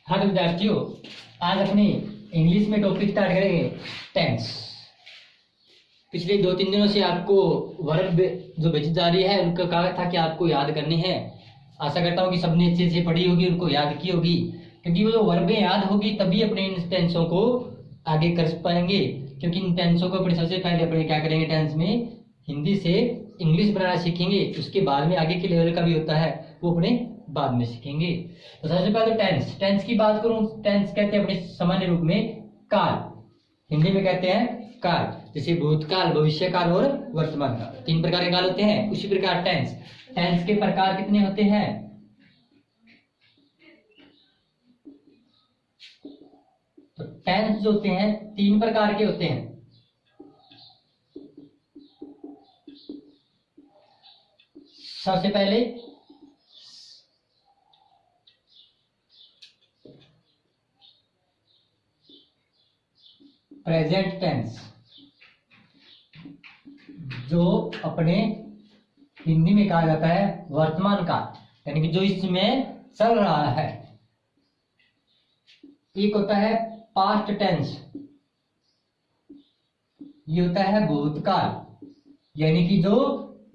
हाँ तो विद्यार्थियों, आज अपनी इंग्लिश में टॉपिक स्टार्ट करेंगे टेंस। पिछले 2-3 दिनों से आपको वर्ब जो बेची जा रही है उनका कहा था कि आपको याद करनी है। आशा करता हूँ कि सबने अच्छे से पढ़ी होगी, उनको याद की होगी, क्योंकि वो जो वर्बें याद होगी तभी अपने इन टेंसों को आगे कर पाएंगे। क्योंकि इन टेंसों को अपने सबसे पहले अपने क्या करेंगे, टेंस में हिंदी से इंग्लिश बनाना सीखेंगे, उसके बाद में आगे के लेवल का भी होता है वो अपने बाद में सीखेंगे। तो सबसे पहले टेंस टेंस की बात करूं, टेंस कहते हैं अपने सामान्य रूप में काल, हिंदी में कहते हैं काल, जैसे भूतकाल, भविष्यकाल और वर्तमान काल, 3 प्रकार के काल होते हैं। उसी प्रकार टेंस टेंस के प्रकार कितने होते हैं? तो टेंस जो होते हैं 3 प्रकार के होते हैं। सबसे पहले प्रेजेंट टेंस, जो अपने हिंदी में कहा जाता है वर्तमान काल, यानी कि जो इसमें चल रहा है। एक होता है पास्ट टेंस, ये होता है भूतकाल, यानी कि जो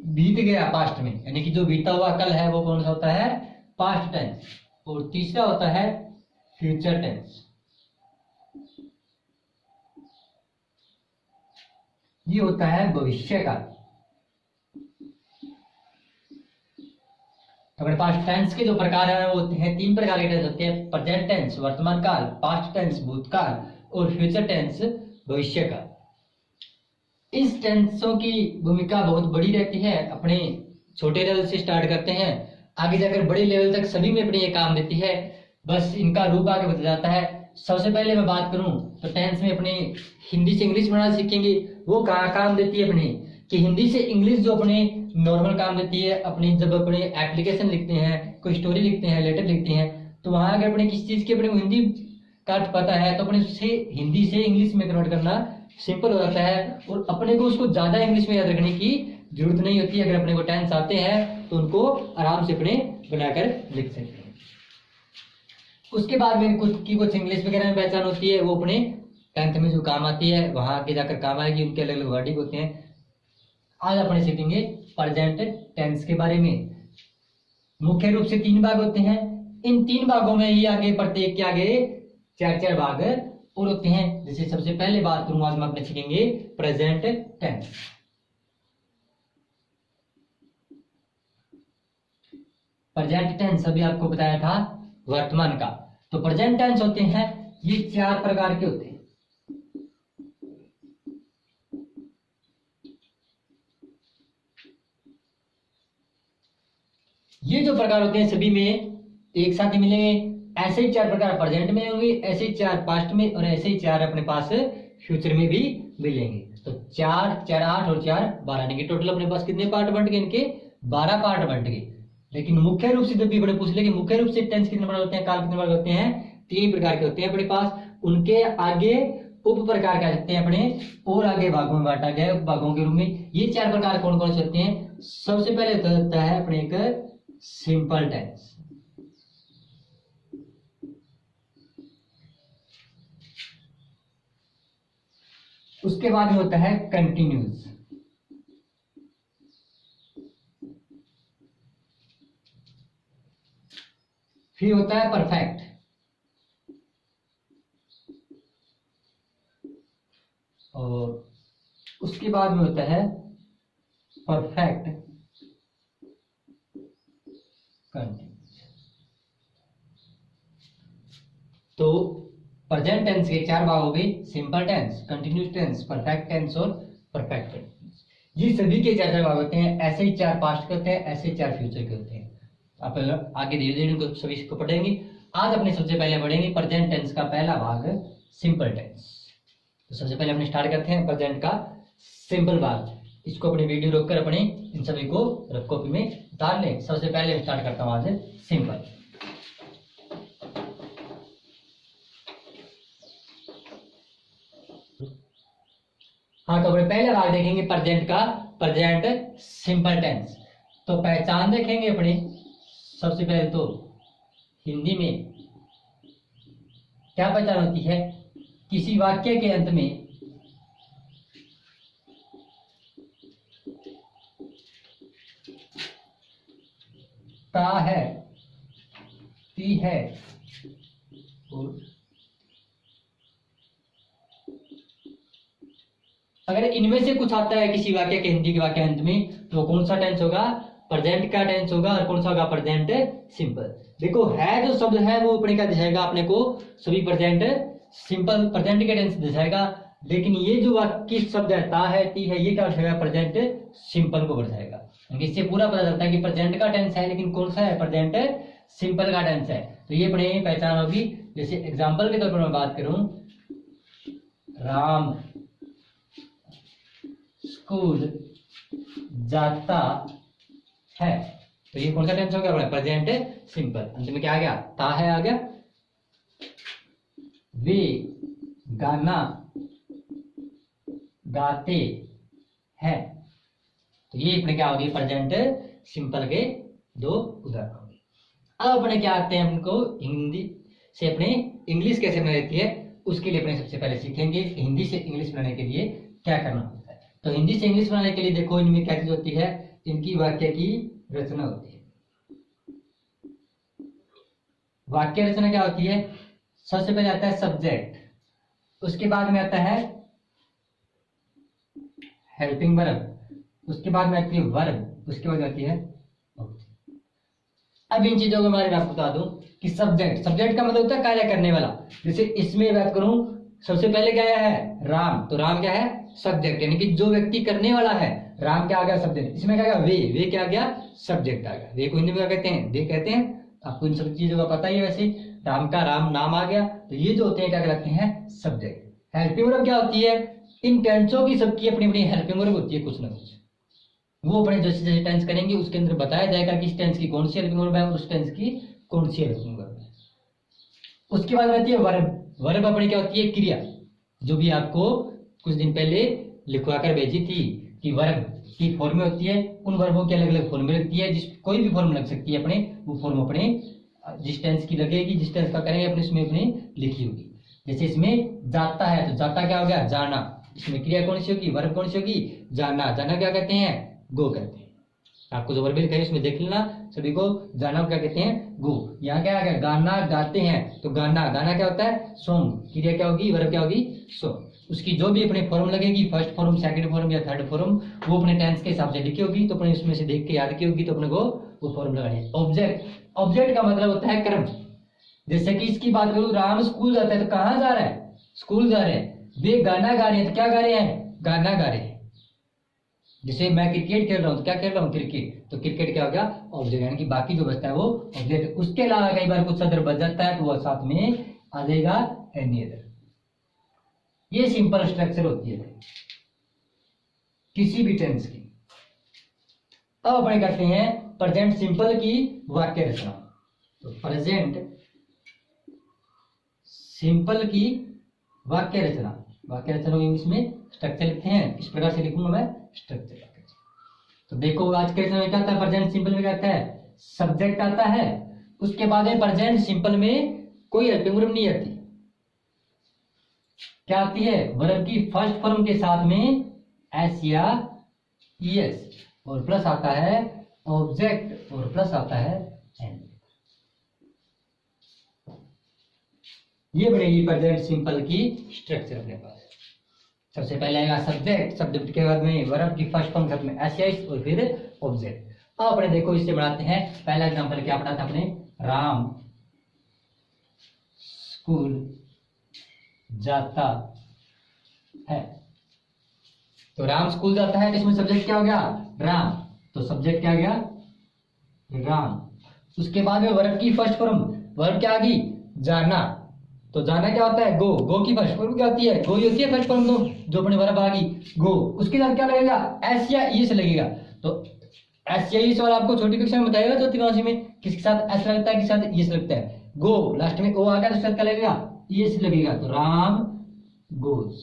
बीत गया पास्ट में, यानी कि जो बीता हुआ कल है वो कौन सा होता है? Past tense. और तीसरा होता है फ्यूचर टेंस, ये होता है भविष्य काल। अपने पास टेंस के जो प्रकार है वो हैं 3 प्रकार के टेंस होते हैं, प्रेजेंट टेंस वर्तमान काल, पास्ट टेंस भूतकाल और फ्यूचर टेंस भविष्य काल। इस टेंसों की भूमिका बहुत बड़ी रहती है। अपने छोटे लेवल से स्टार्ट करते हैं, आगे जाकर बड़े लेवल तक सभी में अपने ये काम देती है, बस इनका रूप आगे बदल जाता है। सबसे पहले मैं बात करूं तो टेंस में अपने हिंदी से इंग्लिश बनाना सीखेंगे। वो कहाँ काम देती है अपने, कि हिंदी से इंग्लिश जो अपने नॉर्मल काम देती है, अपनी जब अपने एप्लीकेशन लिखते हैं, कोई स्टोरी लिखते हैं, लेटर लिखते हैं, तो वहां अगर अपने किसी चीज की अपने हिंदी का अर्थ पता है तो अपने उससे हिंदी से इंग्लिश में कन्वर्ट करना सिंपल हो जाता है, और अपने को उसको ज्यादा इंग्लिश में याद रखने की जरूरत नहीं होती। अगर अपने को टेंस आते हैं तो उनको आराम से अपने बनाकर लिख सकते हैं। उसके बाद में कुछ इंग्लिश वगैरह में पहचान होती है, वो अपने 10th में जो काम आती है वहां आगे जाकर काम आएगी, उनके अलग अलग वर्डिंग होते हैं। आज अपने सीखेंगे प्रेजेंट टेंस के बारे में। मुख्य रूप से 3 भाग होते हैं, इन 3 भागों में ही आगे प्रत्येक के आगे 4-4 भाग और होते हैं। जैसे सबसे पहले बात करूं, आज हम अपने सीखेंगे प्रेजेंट टेंस। प्रेजेंट टेंस अभी आपको बताया था वर्तमान का। तो प्रेजेंट टेंस होते हैं ये 4 प्रकार के होते हैं। ये जो प्रकार होते हैं सभी में एक साथ ही मिलेंगे। ऐसे ही 4 प्रकार प्रेजेंट में होंगे, ऐसे ही 4 पास्ट में, और ऐसे ही 4 अपने पास फ्यूचर में भी मिलेंगे। तो 4 8 और 4 12, यानी कि टोटल अपने पास कितने पार्ट बंट गए? इनके 12 पार्ट बंट गए। लेकिन मुख्य रूप से जब भी बड़े पूछ ले कि मुख्य रूप से टेंस कितने प्रकार होते हैं, काल कितने प्रकार होते हैं, 3 प्रकार के होते हैं अपने पास। उनके आगे उप प्रकार कह सकते हैं अपने, और आगे भागों में बांटा गया उप भागों के रूप में। ये 4 प्रकार कौन कौन से होते हैं? सबसे पहले होता है अपने एक सिंपल टेंस, उसके बाद में होता है कंटिन्यूस, फिर होता है परफेक्ट, और उसके बाद में होता है परफेक्ट कंटिन्यूस। तो प्रेजेंट टेंस के 4 भाग हो गए, simple tense, continuous tense, perfect tense और परफेक्ट कंटिन्यूस। ये सभी के 4 भाग होते हैं। ऐसे ही 4 पास्ट के होते हैं, ऐसे ही 4 फ्यूचर के होते हैं। आप आगे धीरे धीरे इनको सभी को पढ़ेंगे। आज अपने सबसे पहले पढ़ेंगे प्रेजेंट टेंस का पहला भाग सिंपल टेंस। तो सबसे पहले अपने स्टार्ट करते हैं प्रेजेंट का सिंपल भाग। इसको अपनी वीडियो रोककर अपने इन सभी को रफ कॉपी में उतार लें। सबसे पहले स्टार्ट करता हूं आज सिंपल। हाँ, तो अपने पहले भाग देखेंगे प्रेजेंट का, प्रेजेंट सिंपल टेंस। तो पहचान देखेंगे अपने। सबसे पहले तो हिंदी में क्या पहचान होती है? किसी वाक्य के अंत में ता है, ती है और अगर इनमें से कुछ आता है किसी वाक्य के हिंदी के वाक्य अंत में, तो कौन सा टेंस होगा? प्रेजेंट का टेंस होगा। और कौन सा होगा? Present simple. देखो है जो शब्द है वो अपने क्या दिखाएगा? अपने को सभी प्रेजेंट सिंपल प्रेजेंट के टेंस दिखाएगा। लेकिन ये जो वाक्य शब्द है ता है, ती है, ये क्या दिखाएगा? प्रेजेंट सिंपल को दर्शाएगा। इससे पूरा पता चलता है कि प्रेजेंट का टेंस है, लेकिन कौन सा है? प्रेजेंट सिंपल का टेंस है। तो ये अपने पहचान होगी। जैसे एग्जाम्पल के तौर पर मैं बात करूं, राम स्कूल जाता है, तो ये कौन सा टेंस हो गया? Present simple. अंत में क्या आ गया? ता है आ गया। वे गाना गाते हैं, तो ये अपने क्या होगी? प्रेजेंट सिंपल के दो उदाहरण होंगे। अब अपने क्या आते हैं? हमको हिंदी से अपने इंग्लिश कैसे बना देती है, उसके लिए अपने सबसे पहले सीखेंगे हिंदी से इंग्लिश बनाने के लिए क्या करना होता है। तो हिंदी से इंग्लिश बनाने के लिए देखो इनमें क्या चीज होती है? इनकी वाक्य की रचना होती है। वाक्य रचना क्या होती है? सबसे पहले आता है सब्जेक्ट, उसके बाद में आता है हेल्पिंग वर्ब, उसके बाद में आती है वर्ब, उसके बाद आती है ऑब्जेक्ट। अब इन चीजों के बारे में आपको बता दूं कि सब्जेक्ट का मतलब होता है कार्य करने वाला। जैसे इसमें बात करूं, सबसे पहले क्या है? राम, तो राम क्या है? सब्जेक्ट, यानी कि जो व्यक्ति करने वाला है। राम क्या आ गया? सब्जेक्ट। इसमें क्या आ गया? वे क्या आ गया? सब्जेक्ट आ गया। वे को हिंदी में क्या कहते हैं? वे कहते हैं। आपको इन सब चीजों का पता ही है। वैसे राम का राम नाम आ गया, तो ये जो होते हैं क्या कहलाते हैं? सब्जेक्ट। हेल्पिंग वर्ब क्या होती है? इन टेंसों की सबकी अपनी अपनी हेल्पिंग वर्ब होती है, कुछ ना कुछ। वो अपने जैसे जैसे टेंस करेंगे उसके अंदर बताया जाएगा कि इस टेंस की कौन सी हेल्पिंग वर्ब है और उस टेंस की कौन सी हेल्पिंग वर्ब है। उसके बाद आती है वर्ब। वर्ब अपनी क्या होती है? क्रिया, जो भी आपको कुछ दिन पहले लिखवा कर भेजी थी कि वर्ब की फॉर्म होती है। उन वर्बों की अलग अलग फॉर्म लगती है, जिस कोई भी फॉर्म लग सकती है अपने, वो फॉर्म अपने जिस टेंस की लगेगी, जिस टेंस का करेंगे अपने उसमें अपनी लिखी होगी। जैसे इसमें जाता है, तो जाता क्या हो गया? जाना। इसमें क्रिया कौन सी होगी? वर्ब कौन सी होगी? जाना। जाना क्या कहते हैं? गो कहते हैं। आपको जो वर्ब लिखा है उसमें देख लेना सभी को। जाना क्या कहते हैं? गो। यहाँ क्या आ गया? गाना गाते हैं, तो गाना क्या होता है? सॉन्ग। क्रिया क्या होगी? वर्ब क्या होगी? सॉन्ग। उसकी जो भी अपने फॉर्म लगेगी, फर्स्ट फॉर्म, सेकंड फॉर्म या थर्ड फॉर्म, वो अपने टेंस के हिसाब से लिखी होगी, तो अपने उसमें से देख के याद की होगी, तो अपने को वो फॉर्म लगानी है। ऑब्जेक्ट का मतलब होता है कर्म। जैसे कि इसकी बात करूं, राम स्कूल जाता है, तो कहाँ जा रहा है? स्कूल जा रहे हैं। वे गाना गा रहे हैं, तो क्या गा रहे हैं? गाना गा रहे हैं। जैसे मैं क्रिकेट खेल रहा हूँ, तो क्या खेल रहा हूँ? क्रिकेट। तो क्रिकेट क्या हो गया? ऑब्जेक्ट, यानी कि बाकी जो बचता है वो ऑब्जेक्ट। उसके अलावा कई बार कुछ अदर बच जाता है, तो वह साथ में आ जाएगा एनी अदर। ये सिंपल स्ट्रक्चर होती है किसी भी टेंस की। अब अपन करते हैं प्रेजेंट सिंपल की वाक्य रचना। तो प्रेजेंट सिंपल की वाक्य रचना इंग्लिश में स्ट्रक्चर लिखते हैं, इस प्रकार से लिखूंगा मैं स्ट्रक्चर। तो देखो आज के समय क्या आता है? प्रेजेंट सिंपल में क्या आता है? सब्जेक्ट आता है, उसके बाद में प्रेजेंट सिंपल में कोई हेल्पिंग वर्ब नहीं आती। क्या आती है? वर्ब की फर्स्ट फॉर्म के साथ में एस या ईएस, और प्लस आता है ऑब्जेक्ट, और प्लस आता है एन। ये बनेगी प्रेजेंट सिंपल की स्ट्रक्चर अपने पास। सबसे पहले आएगा सब्जेक्ट के बाद में वर्ब की फर्स्ट फॉर्म के साथ में एस या ईएस, और फिर ऑब्जेक्ट। अब अपने देखो इससे बढ़ाते हैं। पहला एग्जांपल क्या पढ़ा था अपने? राम स्कूल जाता है। तो राम स्कूल जाता है, तो इसमें सब्जेक्ट क्या हो गया? राम। तो सब्जेक्ट क्या आ गया? राम। उसके बाद में वर्ब की फर्स्ट फॉर्म, वर्ब क्या आ गई? जाना। तो जाना क्या होता है? गो की फर्स्ट फॉर्म क्या होती है? गो ही होती है फर्स्ट फॉर्म, जो अपने वर्ब आ गई गो। उसके साथ क्या लगेगा? एस या ई से लगेगा। तो एस या ई से आपको छोटी कक्षा में बताएगा चौथी क्लास में, किसके साथ एस लगता है, किसके साथ ई से लगता है। गो लास्ट में ओ आ गया, तो उसके साथ क्या लगेगा? ई से लगेगा। तो राम गोज।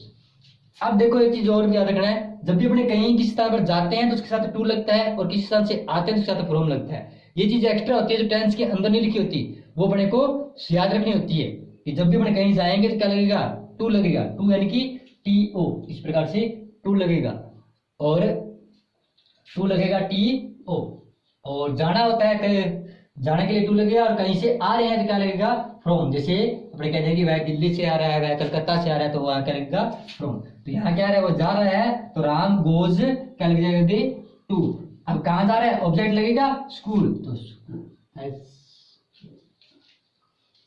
अब देखो एक चीज और याद रखना है, जब भी अपने कहीं किसी स्थान पर जाते हैं तो उसके साथ टू लगता है, और किसी स्थान से आते हैं तो उसके साथ फ्रॉम लगता है। ये चीज एक्स्ट्रा होती है जो टेंस के अंदर नहीं लिखी होती, वो अपने को याद रखनी होती है। कि जब भी अपन कहीं जाएंगे तो क्या लगेगा, टू लगेगा, टू यानी कि टीओ, इस प्रकार से टू लगेगा, और टू लगेगा टीओ, और जाना होता है जाने के लिए टू लगेगा, और कहीं से आ रहे हैं तो क्या लगेगा, फ्रॉम। जैसे अपने कहते हैं कि वह दिल्ली से आ रहा है, वह कलकत्ता से आ रहा है, तो वहां क्या लगेगा, फ्रॉम। तो यहाँ क्या है, वो जा रहा है, तो राम गोज क्या लग जाएगा, टू। अब कहाँ जा रहा है, ऑब्जेक्ट लगेगा स्कूल, तो स्कूल,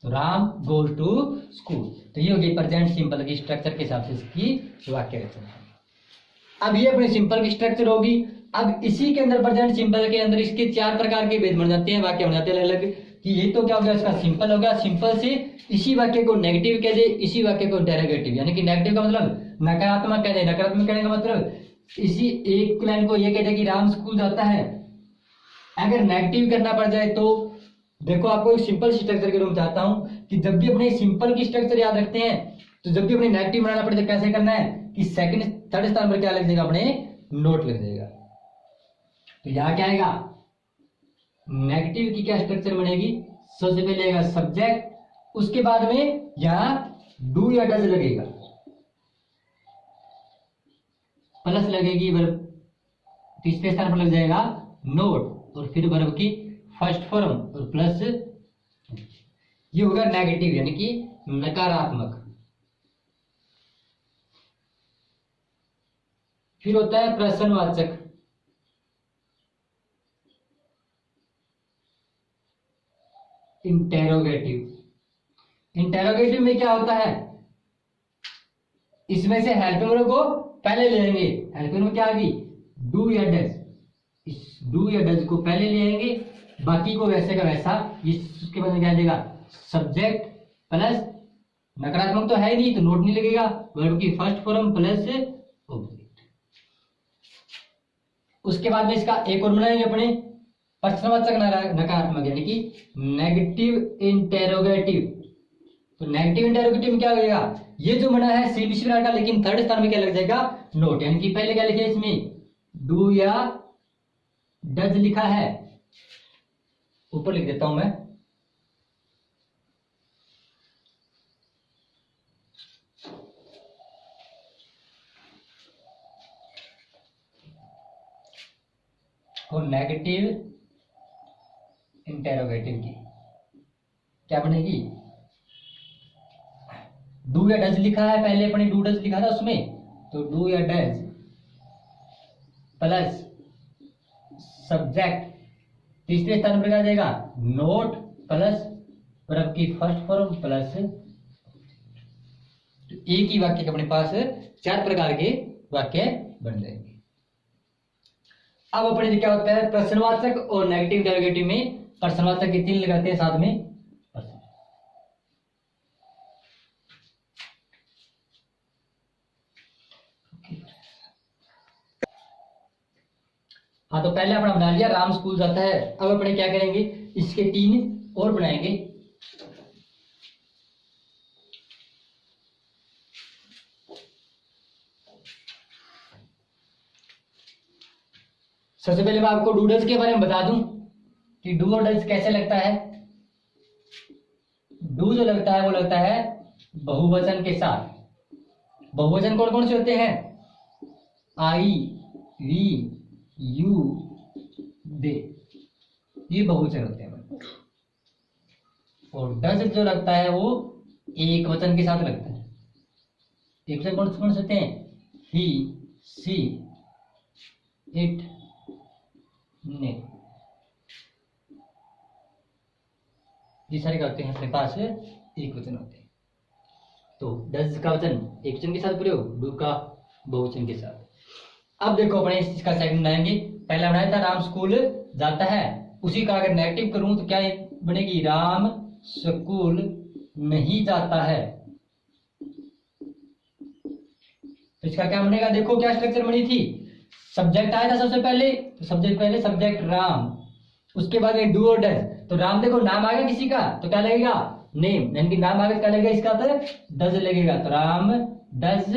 तो राम गोज टू स्कूल। तो ये होगी प्रेजेंट सिंपल की स्ट्रक्चर के हिसाब से इसकी वाक्य रचना। अब ये अपनी सिंपल की स्ट्रक्चर होगी। अब इसी के अंदर प्रेजेंट सिंपल के अंदर इसके चार प्रकार के भेद बन जाते हैं, वाक्य बन जाते हैं अलग अलग। कि ये तो क्या हो गया, इसका सिंपल हो गया, सिंपल से इसी वाक्य को नेगेटिव कह दे, इसी वाक्य को इंटेरोगेटिव, यानी कि नेगेटिव का मतलब नकारात्मक कह दे, नकारात्मक कहने का मतलब इसी एक लाइन को ये कह दे कि राम स्कूल जाता है। अगर नेगेटिव करना पड़ जाए तो देखो, आपको एक सिंपल स्ट्रक्चर के रूप में चाहता हूं कि जब भी अपने सिंपल की स्ट्रक्चर याद रखते हैं, तो जब भी अपने नेगेटिव बनाना पड़े तो कैसे करना है कि सेकंड थर्ड स्थान पर क्या लग जाएगा, अपने नोट लग जाएगा। तो यहां क्या आएगा, नेगेटिव की क्या स्ट्रक्चर बनेगी, सबसे पहले आएगा सब्जेक्ट, उसके बाद में यहां डू या डज लगेगा, प्लस लगेगी वर्ब, तीसरे स्थान पर लग जाएगा नोट, और फिर वर्ब की फर्स्ट फॉर्म और प्लस, ये होगा नेगेटिव यानी कि नकारात्मक। फिर होता है प्रश्नवाचक, इंटेरोगेटिव। इंटेरोगेटिव में क्या होता है, इसमें से हेल्पिंग वर्ब को पहले ले लेंगे, हेल्पिंग में क्या आ गई, डू या डज, इस डू या डज को पहले ले लेंगे, बाकी को वैसे का वैसा, इसके बाद में क्या देगा, सब्जेक्ट प्लस नकारात्मक तो है नहीं तो नोट नहीं लगेगा, वर्ब की फर्स्ट फॉर्म प्लस ऑब्जेक्ट। उसके बाद में इसका एक और बनाएंगे अपने प्रश्नवाचक नकारात्मक, यानी कि नेगेटिव इंटेरोगेटिव। तो नेगेटिव इंटेरोगेटिव में क्या लगेगा, ये जो बना है सेम इसी प्रकार का, लेकिन थर्ड स्थान में क्या लग जाएगा, नोट, यानी कि पहले क्या लिखे इसमें, डू या डज लिखा है, ऊपर लिख देता हूं मैं, और नेगेटिव इंटेरोगेटिव की क्या बनेगी, डू या डज लिखा है, पहले अपने डू डज लिखा था उसमें, तो डू या डज प्लस सब्जेक्ट, तीसरे स्थान पर क्या जाएगा, नोट प्लस वर्ब की फर्स्ट फॉर्म प्लस। तो एक ही वाक्य के अपने पास चार प्रकार के वाक्य बन जाएंगे। अब अपने क्या होता है, प्रश्नवाचक और नेगेटिव इंटेरोगेटिव में प्रश्नवाचक के तीन लगाते हैं साथ में प्रश्न। हाँ, तो पहले अपना बना लिया राम स्कूल जाता है। अब अपने क्या करेंगे, इसके तीन और बनाएंगे। सबसे पहले मैं आपको डूडल्स के बारे में बता दूं कि डू और डल्स कैसे लगता है। डू जो लगता है वो लगता है बहुवचन के साथ। बहुवचन कौन कौन से होते हैं, आई, वी, यू, दे, ये बहुवचन होते हैं। और डज जो लगता है वो एक वचन के साथ लगता है। एक वचन कौन कौन से होते हैं, ही, सी, इट, ने, ये सारे क्या होते हैं अपने पास एक वचन होते हैं। तो डज का वचन एक वचन के साथ प्रयोग, डू का बहुवचन के साथ। अब देखो अपने इसका सेकंड बनाएंगे। पहला बनाया था राम स्कूल जाता है, उसी का अगर नेगेटिव करूं तो क्या बनेगी, राम स्कूल नहीं जाता है। तो इसका क्या बनेगा, देखो क्या स्ट्रक्चर बनी थी, सब्जेक्ट आया था सबसे पहले, तो सब्जेक्ट पहले सब्जेक्ट राम, उसके बाद में डू और डज। तो राम देखो नाम आ गया किसी का तो क्या लगेगा, नेम, यानी कि नाम आ गया क्या लगेगा, इसका तो डज लगेगा, तो राम डज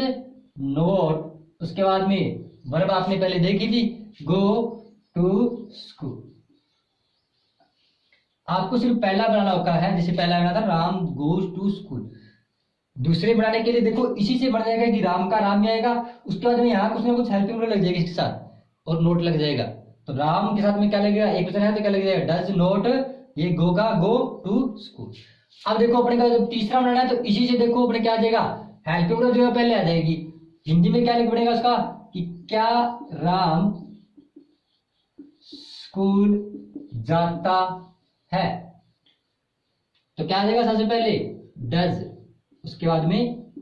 नोट। उसके बाद में वर्ब आपने पहले देखी थी, गो टू स्कूल। आपको सिर्फ पहला बनाना होता है, जैसे पहला बना था राम गोज टू स्कूल। दूसरे बनाने के लिए देखो इसी से बन जाएगा कि राम का राम ही आएगा, उसके बाद में यहाँ कुछ ना कुछ हेल्पिंग वर्ड लग जाएगी इसके साथ और नोट लग जाएगा। तो राम के साथ में क्या लगेगा, एक वचन है तो क्या लग जाएगा, डज नोट, ये गो का गो टू स्कूल। अब देखो अपने का जब तीसरा बनाना है तो इसी से देखो अपने क्या आ जाएगा, हेल्पिंग वर्ड जो है पहले आ जाएगी। हिंदी में क्या लिख पड़ेगा उसका कि क्या राम स्कूल जाता है, तो क्या आ जाएगा सबसे पहले डज, उसके बाद में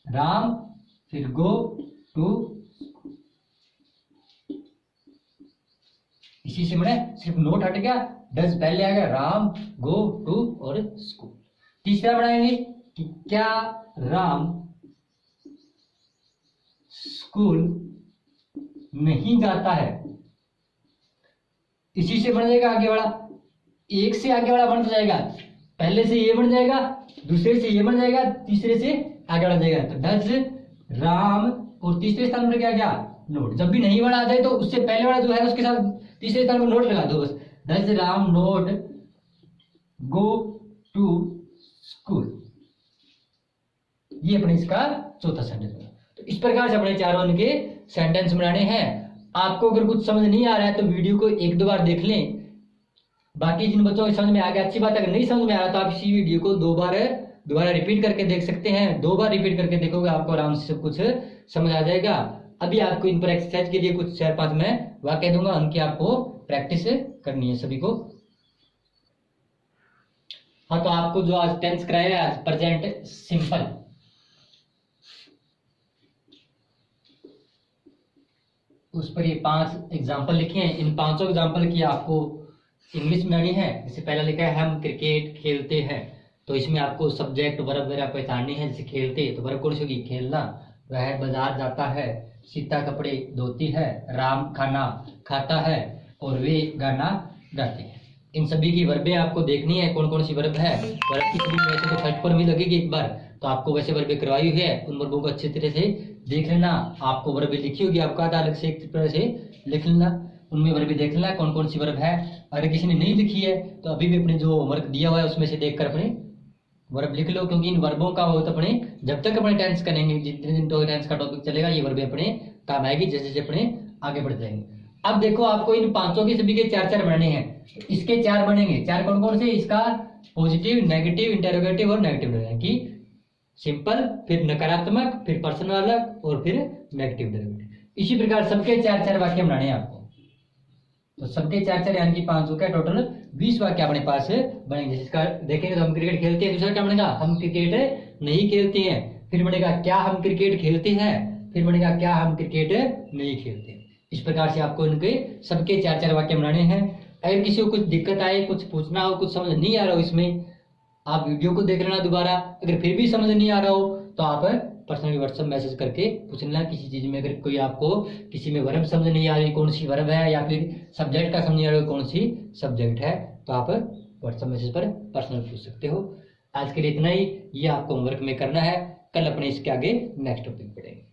राम, फिर गो टू, इसी से मैंने सिर्फ नोट हट गया, डज पहले आ गया, राम गो टू और स्कूल। तीसरा बनाएंगे कि क्या राम स्कूल नहीं जाता है, इसी से बन जाएगा आगे वाला, एक से आगे वाला बन जाएगा, पहले से ये बन जाएगा, दूसरे से ये बन जाएगा, तीसरे से आगे बढ़ जाएगा। तो डज राम और तीसरे स्थान पर क्या गया नोट। जब भी नहीं वाला आ जाए तो उससे पहले वाला जो है उसके साथ तीसरे स्थान पर नोट लगा दो बस, does Ram not go to school. ये अपने इसका चौथा सेंटेंस बना। तो इस प्रकार से अपने चारों इनके सेंटेंस बनाने हैं। आपको अगर कुछ समझ नहीं आ रहा है तो वीडियो को एक दो बार देख लें। बाकी जिन बच्चों को समझ में आ गया अच्छी बात है, अगर नहीं समझ में आ रहा तो आप इसी वीडियो को दोबारा रिपीट करके देख सकते हैं। 2 बार रिपीट करके देखोगे आपको आराम से सब कुछ समझ आ जाएगा। अभी आपको इन पर एक्सरसाइज के लिए कुछ 4-5 मैं वाक्य दूंगा, उनकी आपको प्रैक्टिस करनी है सभी को। हाँ, तो आपको जो आज टेंस कराया है, आज प्रेजेंट सिंपल, उस पर ये 5 एग्जाम्पल लिखे हैं। इन 5 एग्जाम्पल की आपको इंग्लिश में आनी है। जैसे पहला लिखा है हम क्रिकेट खेलते हैं, तो इसमें आपको सब्जेक्ट वर्ब वगैरह पहचाननी है। जैसे खेलते तो वर्ब कौन सी होगी, खेलना। वह बाजार जाता है, सीता कपड़े धोती है, राम खाना खाता है और वे गाना गाते हैं। इन सभी की वर्बें आपको देखनी है, कौन कौन सी वर्ब है। वर्ब की स्पेलिंग वैसे तो फर्स्ट पर भी लगेगी एक बार, तो आपको वैसे वर्बें करवाई हुई है, उन वर्बों को अच्छी तरह से देख लेना। आपको वर्बें लिखी होगी, आपको आता अलग से एक तरह से लिख लेना, उनमें वर्बें देख लेना कौन कौन सी वर्ब है। अगर किसी ने नहीं लिखी है तो अभी भी अपने जो वर्क दिया हुआ है उसमें से देखकर अपने वर्ब लिख लो, क्योंकि इन वर्बों का हो तो अपने जब तक अपने टेंस करेंगे, जितने दिन तो टेंस का टॉपिक चलेगा, ये वर्बें अपने काम आएगी जैसे जैसे अपने आगे बढ़ जाएंगे। अब देखो आपको इन 5 के सभी के 4-4 बनाने हैं। इसके 4 बनेंगे। 4 कौन कौन से, इसका पॉजिटिव, नेगेटिव, इंटरोगेटिव और नेगेटिव है कि सिंपल, फिर नकारात्मक, फिर पर्सन वाला और फिर नेगेटिव डेरिवेटिव। इसी प्रकार सबके 4-4 वाक्य बनाने हैं आपको। तो सबके 4-4 यानी कि 5 हो गया, टोटल 20 वाक्य अपने पास बनेंगे। जिसका देखेंगे तो हम क्रिकेट खेलते हैं, दूसरा क्या बनेगा, हम क्रिकेट नहीं खेलते हैं। फिर बनेगा क्या हम क्रिकेट खेलते हैं, फिर बनेगा क्या हम क्रिकेट नहीं खेलते हैं। इस प्रकार से आपको इनके सबके 4-4 वाक्य बनाने हैं। अगर किसी को कुछ दिक्कत आए, कुछ पूछना हो, कुछ समझ नहीं आ रहा हो इसमें, आप वीडियो को देख लेना दोबारा। अगर फिर भी समझ नहीं आ रहा हो तो आप पर्सनली व्हाट्सएप मैसेज करके पूछ लेना। किसी चीज में अगर कोई आपको किसी में वर्ब समझ नहीं आ रही, कौन सी वर्ब है, या फिर सब्जेक्ट का समझ नहीं आ रहा कौन सी सब्जेक्ट है, तो आप व्हाट्सएप मैसेज पर पर्सनल पूछ सकते हो। आज के लिए इतना ही। ये आपको होमवर्क में करना है, कल अपने इसके आगे नेक्स्ट टॉपिक पढ़ेंगे।